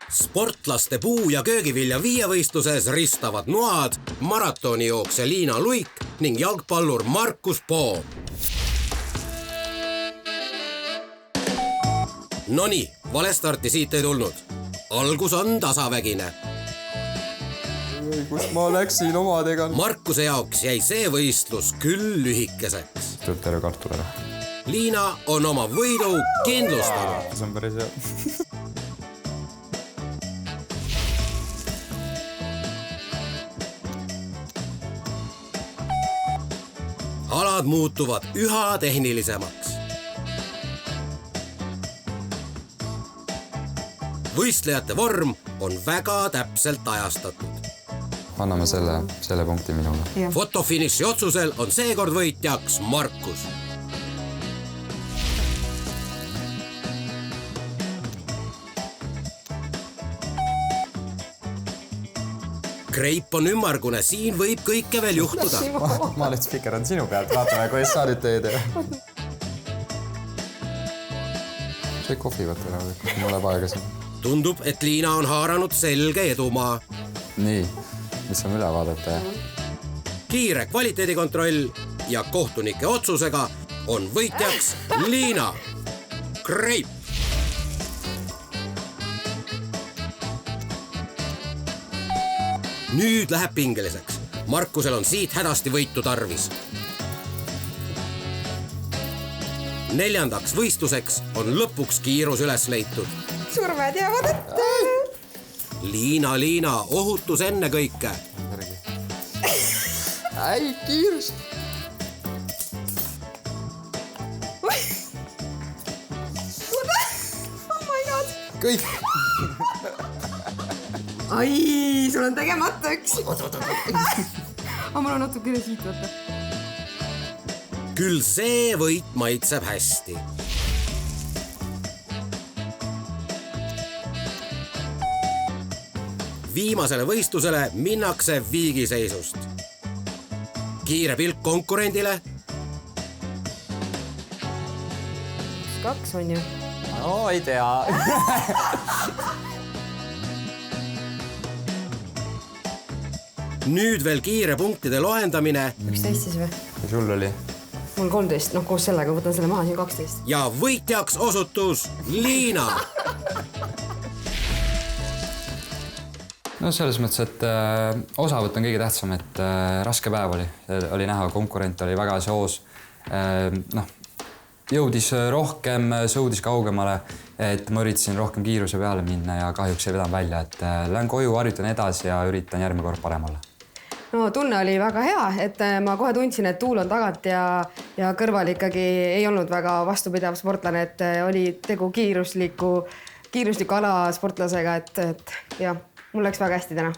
Sportlaste puu- ja köögivilja viievõistluses ristavad noad maratonijooksja Liina Luik ning jalgpallur Markus Poom. Nonii, valestarti siit ei tulnud. Algus on tasavägine. Kus ma läksin omadega? Markuse jaoks jäi see võistlus küll lühikeseks. Tuleb terve kartul ära. Liina on oma võidu kindlustanud. See on päris hea. Alad muutuvad üha tehnilisemaks. Võistlejate vorm on väga täpselt ajastatud. Anname selle punkti minule. Fotofiniši otsusel on seekord võitjaks Markus. Kreip on ümmargune, siin võib kõike veel juhtuda. Ma nüüd spiker on sinu pealt, vaatame, kuidas sa nüüd teed. See kohvi võtta ära, mul läheb aega siin. Tundub, et Liina on haaranud selge edumaa. Nii, mis on üle vaadata? Kiire kvaliteedikontroll ja kohtunike otsusega on võitjaks Liina. Kreip! Nüüd läheb pingeliseks. Markusel on siit hädasti võitu tarvis. Neljandaks võistluseks on lõpuks kiirus üles leitud. Surmed jäävad ette. Liina, ohutus enne kõike. Ei, kiirus! Oh my god! Kõik! Ai, sul on tegemata üks. Aga mul on natukene siit võtta. Küll see võit maitseb hästi. Viimasele võistlusele minnakse viigiseisust. Kiire pilk konkurendile. 2 on ju. No, ei tea. Nüüd veel kiire punktide loendamine. 11 siis või? Kui sul oli? Mul 13, koos sellega võtan selle maha, siin 12. Ja võitjaks osutus Liina. No selles mõttes, et osavõtt on kõige tähtsam, et raske päev oli näha, konkurent oli väga soos. Jõudis rohkem, sõudis kaugemale, et ma üritasin rohkem kiiruse peale minna ja kahjuks ei vedanud välja, et lähen koju, harjutan edasi ja üritan järgmine kord parem olla. No tunne oli väga hea, et ma kohe tundsin, et tuul on tagant ja kõrval ikkagi ei olnud väga vastupidav sportlane, et oli tegu kiirusliku ala sportlasega, et jah, mul läks väga hästi täna.